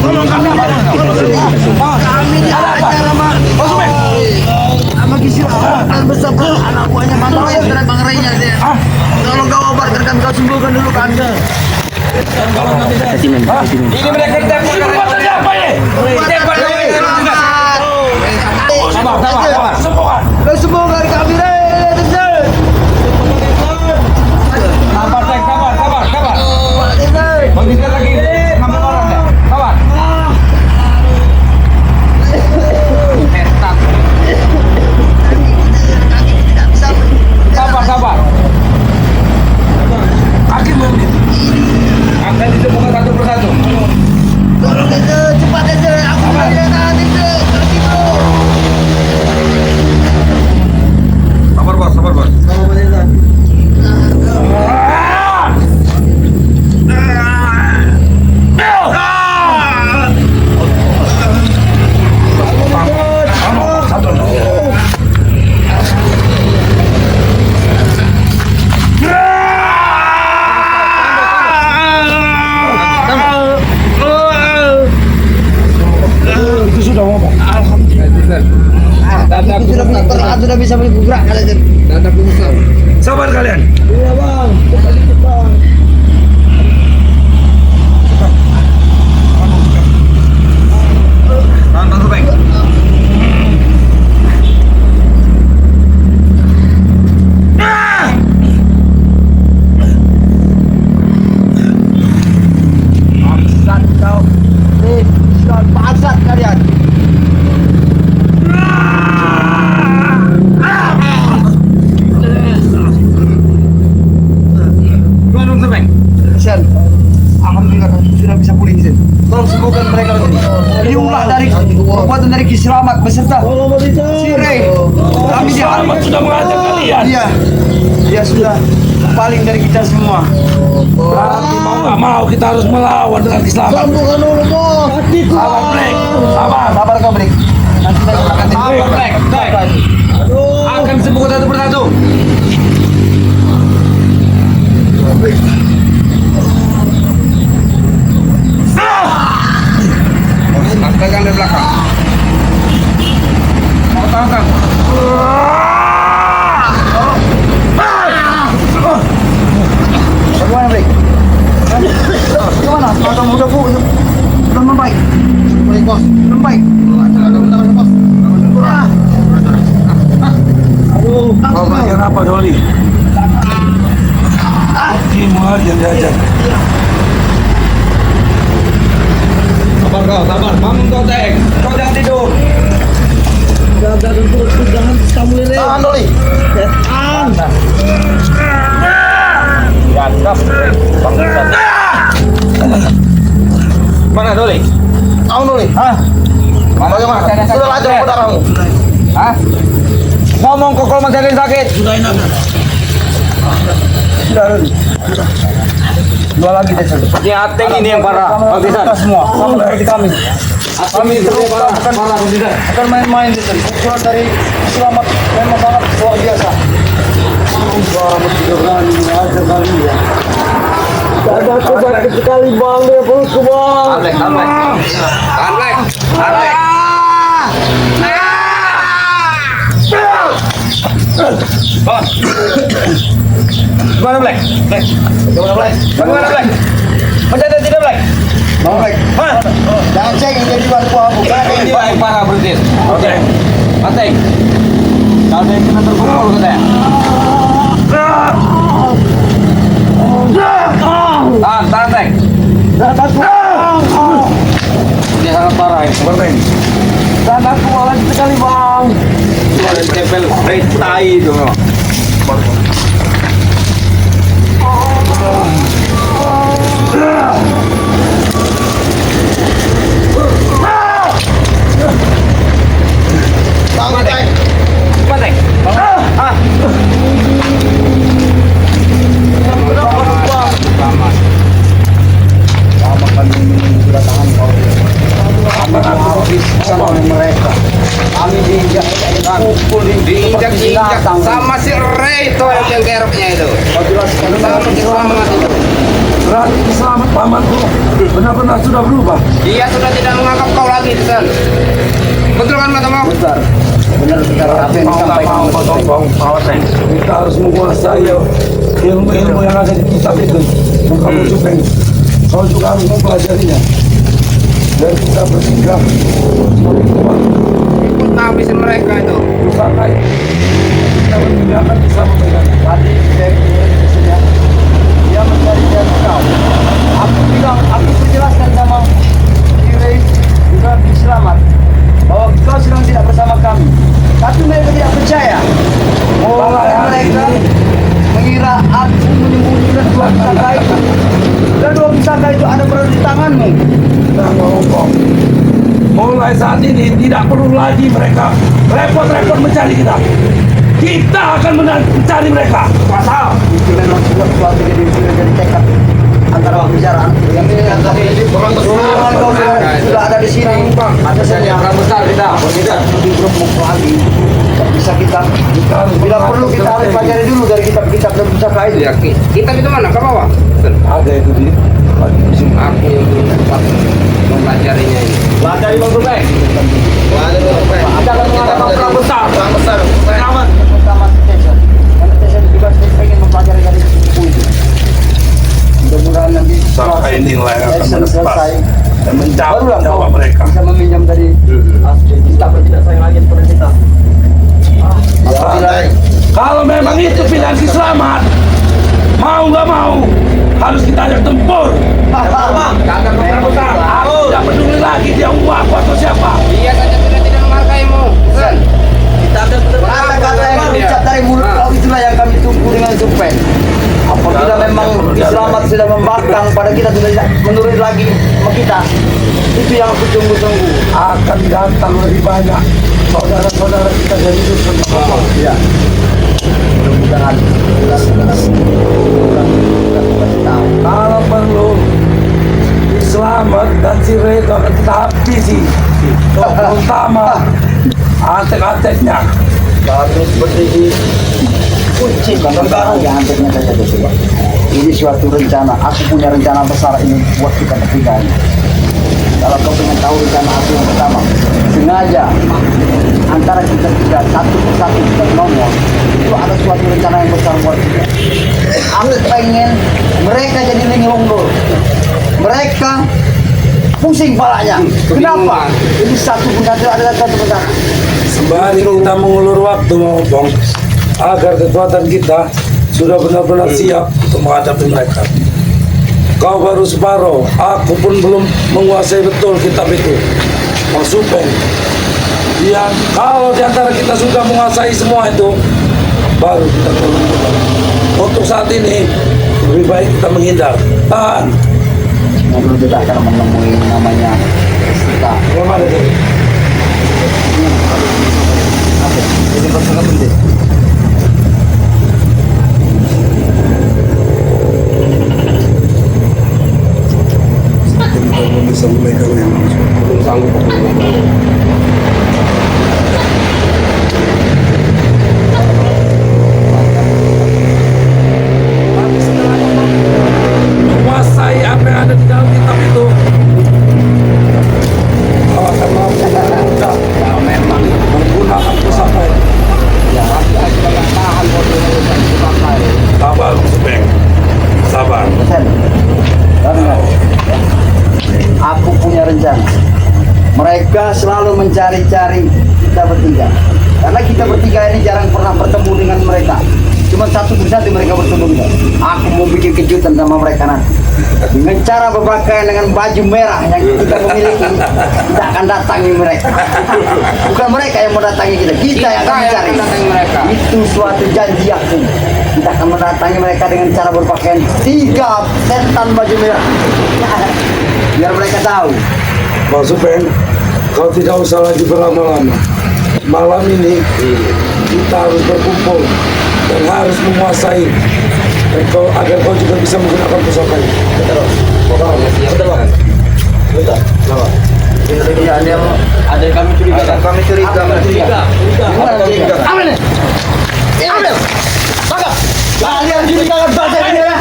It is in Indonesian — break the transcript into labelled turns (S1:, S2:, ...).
S1: Tolong kami, Pak. Kami diajar sama sama Gisel bersama anak buahnya Mantau yang kena Bang Reynya dia. Tolong kau obatkan kami, kau sembuhkan dulu kan.
S2: Ini mereka ditembak apa ini? Ditembak. Sabar.
S1: Kau sembuhkan kami, Gisel.
S2: Sabar. Begitu lagi, nama orang deh. Sabar. Sabar. Hakim ini. Akan ditemukan satu persatu.
S1: Tolong itu cepat aja, aku lihat itu.
S2: Sabar bos.
S1: Sudah bisa bergerak kalian.
S2: Sabar kalian.
S1: Iya bang, cepat.
S2: Tahan baik.
S1: Bangsat kau. Kau bangsat kalian. Alhamdulillah sudah bisa pulih Gisel. Tolong sembuhkan mereka ini. Ini ulah dari perbuatan dari Kiselamat beserta si Rey. Kami
S2: Selamat sudah mengajak kalian.
S1: Dia sudah paling dari kita semua.
S2: Berarti mau nggak mau kita harus melawan dengan Selamat.
S1: Sembuhkan dulu bos.
S2: Sabar, Brek.
S1: Sabar kau Brek. Nanti kita akan
S2: Sabar, Brek. Akan sembuh satu persatu. Pegang dari belakang. Tahan.
S1: Bagaimana Brek? Gimana? Mata muda bu, sudah membaik. Baik bos, membaik. Aduh,
S2: Kau bagian apa Doli? Ilmu aja diajar. Sabar. Bangun kau, Teng. Kau jangan tidur.
S1: Jangan kamu ini.
S2: Tahan, Doli. Dianggap. Mana, Doli?
S1: Tahu Doli.
S2: Bagaimana?
S1: Sudah lanjut putaranmu.
S2: Ngomong kok kalau masih ada yang sakit.
S1: Sudah Doli. Dua lagi deh.
S2: Ini Ateng ini yang parah. Habisan.
S1: Semua sama seperti kami.
S2: Kami terus parah.
S1: Akan main-main di sini. Ukuran dari Selamat memang sangat luar biasa. Ada sakit sekali bang, dia perutku bang.
S2: Tahan, Black. Gimana, Black? Bagaimana, Black? Menjadi tidak, Black?
S1: Bang Black, jangan cek yang jadi bahan buah bukan
S2: Ini
S1: ini.
S2: baik parah berarti. Oke. Ateng. Kalau ada yang kena terpukul katanya. Tahan, Teng. Ini sangat parah ini. Seperti ini.
S1: Dan aku lagi sekali bang.
S2: Ini ada tempel tai itu memang. Diinjak-injak sama si Ray itu yang keroknya itu. Kalau jelas
S3: Selamatku benar-benar sudah berubah.
S2: Dia sudah tidak menganggap kau lagi, Sen. Betul kan kata mau?
S1: Benar. Benar sekarang apa yang disampaikan oleh Teng.
S3: Kita harus menguasai ilmu-ilmu yang ada di kitab itu. Kamu Supeng, kau juga harus mempelajarinya. Dan kita bersikap sebagai umat.
S2: Ikut habisin mereka itu.
S3: Usahakan kita akan bisa memegang.
S1: Tadi dia mencari jalan kau. Aku menjelaskan sama Kiri juga Selamat bahwa kau sedang tidak bersama kami. Tapi mereka tidak percaya. Mereka mengira aku menyembunyikan dua pusaka itu. Dan dua pusaka itu ada berada di tanganmu.
S3: Nah, ngomong. Mulai saat ini tidak perlu lagi mereka repot-repot mencari kita. Kita akan mencari mereka. Pasal.
S1: Itu memang suatu jadi tekad antara pembicaraan yang ini tadi orang kau sudah ada di sini. Ada saja
S2: Orang besar kita.
S1: lebih berembuk lagi. Tak bisa kita bila perlu kita harus pelajari dulu dari kitab-kitab dan pusaka itu.
S2: Ya, kita itu mana? Ke bawah. Sen.
S3: Ada itu di sini.
S2: Aku yang mempelajarinya ini.
S1: Pelajari Bang Rubek. Ada kan mengatakan perang besar.
S2: Orang besar.
S1: Aman. Pertama Tesen. Karena Tesen juga pengen mempelajari dari buku itu. Mudah-mudahan nanti
S3: Sampai inilah yang akan
S1: Tesen
S3: menepas
S1: selesai.
S3: dan menjawab
S1: Barulah kau
S3: jawab mereka.
S1: bisa meminjam dari asli. Kita tidak sayang lagi kepada kita. Apabila
S3: Kalau memang itu pilihan si Selamat, mau nggak mau harus kita ajak tempur.
S2: Kagak benar.
S3: Aku tidak peduli lagi dia uang atau siapa.
S2: Dia saja sudah tidak menghargaimu. Sen.
S1: kata-kata yang berucap dari mulut kau itulah yang kami tunggu dengan Supeng. Apabila memang Selamat sudah membangkang pada kita sudah tidak menurut lagi sama kita, itu yang aku tunggu-tunggu.
S3: Akan datang lebih banyak saudara-saudara kita dari hidup bersama.
S1: Ya. Mudah-mudahan tahu.
S3: Kalau perlu Selamat dan si Reto akan kita habisi. Terutama antek-anteknya.
S1: Baru seperti di kunci baru yang anteknya saja itu. Ini suatu rencana. Aku punya rencana besar ini buat kita bertiga ini. Kalau kau ingin tahu rencana aku yang pertama, sengaja antara kita tiga satu persatu kita ngomong, itu ada suatu rencana yang besar buat kita. Aku pengen mereka jadi linglonggo. Mereka pusing palanya. Kenapa? Ini satu benda ada satu benda.
S3: Sembari kita mengulur waktu ngomong agar kekuatan kita sudah benar-benar siap untuk menghadapi mereka. Kau baru separuh, aku pun belum menguasai betul kitab itu. Mas Supeng, ya kalau diantara kita sudah menguasai semua itu, baru kita tolong. Untuk saat ini lebih baik kita menghindar. Tahan.
S1: Ngobrol kita akan menemui namanya Sita.
S3: Yang mana itu?
S1: Ini sangat penting.
S3: Kita belum bisa memegang yang
S2: Belum sanggup.
S3: menguasai apa yang ada di dalam kitab itu. Kau akan mampu mudah
S1: Memang
S3: menggunakan pusaka itu.
S1: ya aku tidak tahan bodoh yang dipakai.
S3: Sabar, Supeng. Sabar.
S1: Sen, dengar. Aku punya rencana. Mereka selalu mencari-cari kita bertiga. Karena kita bertiga ini jarang pernah bertemu dengan mereka. Cuma satu persatu mereka bertemu kita. Aku mau bikin kejutan sama mereka nanti. Dengan cara berpakaian dengan baju merah yang kita memiliki, kita akan datangi mereka. Bukan mereka yang mendatangi kita, kita yang akan mencari.
S2: mendatangi mereka.
S1: Itu suatu janji aku. Kita akan mendatangi mereka dengan cara berpakaian 3 setan baju merah. Biar mereka tahu.
S3: Mas Supeng, kau tidak usah lagi berlama-lama. Malam ini kita harus berkumpul dan harus menguasai. Dan agar kau juga bisa menggunakan pusaka itu.
S1: Ya, ada yang kami curiga. Kami curiga. Gimana curiga? Ambil nih. Ambil. Tangkap. Kalian curiga bahasa ini ya.